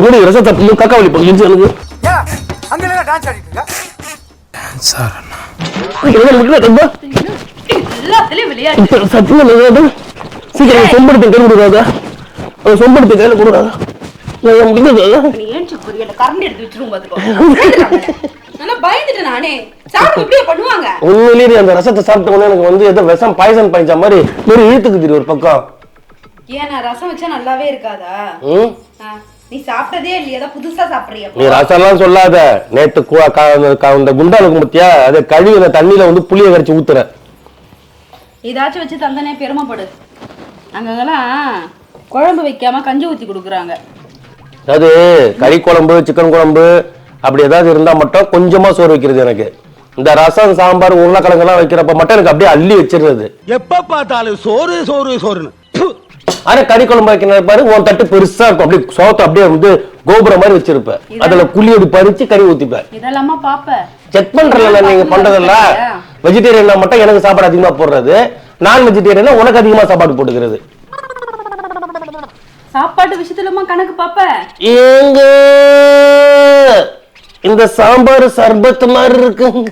இவரு ரசத்தை கக்காவளி போய் எனக்கு அங்க டான்ஸ் ஆடிட்டு இருக்க சார் அண்ணா எல்லாத்துலயும் விளையாட்டு சத்தியம் சீக்கிரம் சொம்படுத்தி கையில் கொடுக்காதா சொம்படுத்தி கையில கொடுக்காதா நீ ஏன்ச்சு புரியல கரண்ட் எடுத்து வச்சிரும் பாத்துக்கோ நல்லா பயந்துட்டேன் நானே சாப்பிட்டு இப்படியே பண்ணுவாங்க உண்மையிலேயே அந்த ரசத்தை சாப்பிட்ட உடனே எனக்கு வந்து ஏதோ விஷம் பாய்சன் பாய்ச்ச மாதிரி ஒரு இழுத்துக்கு தெரியும் ஒரு பக்கம் ஏன் நான் ரசம் வச்சா நல்லாவே இருக்காதா நீ சாப்பிட்டதே இல்லையா ஏதோ புதுசா சாப்பிடுறியா நீ ரசம் எல்லாம் சொல்லாத நேத்து இந்த குண்டாலுக்கு முத்தியா அதை கழுவி அந்த தண்ணியில வந்து புளிய கரைச்சி ஊத்துற ஏதாச்சும் வச்சு தந்தனே பெருமைப்படு அங்கெல்லாம் குழம்பு வைக்காம கஞ்சி ஊத்தி கொடுக்குறாங்க அது கறி குழம்பு சிக்கன் குழம்பு அப்படி ஏதாவது இருந்தா மட்டும் கொஞ்சமா சோறு வைக்கிறது எனக்கு இந்த ரசம் சாம்பார் உருளைக்கிழங்கு எல்லாம் வைக்கிறப்ப மட்டும் எனக்கு அப்படியே அள்ளி வச்சிருது எப்ப பார்த்தாலும் சோறு சோறு சோறுன்னு ஆனா கறி குழம்பு வைக்கிற பாரு உன் தட்டு பெருசா இருக்கும் அப்படியே சோத்தை அப்படியே வந்து கோபுரம் மாதிரி வச்சிருப்ப அதுல குழி அப்படி பறிச்சு கறி ஊத்திப்ப இதெல்லாமா பாப்ப செக் பண்றல நீங்க பண்றதல்ல வெஜிடேரியன்னா மட்டும் எனக்கு சாப்பாடு அதிகமா போடுறது நான் வெஜிடேரியனா உனக்கு அதிகமா சாப்பாடு போட்டுக்கிறது சாப்பாடு விஷயத்துலமா கணக்கு பாப்ப ஏங்க இந்த சாம்பார் சர்பத் மாதிரி இருக்குங்க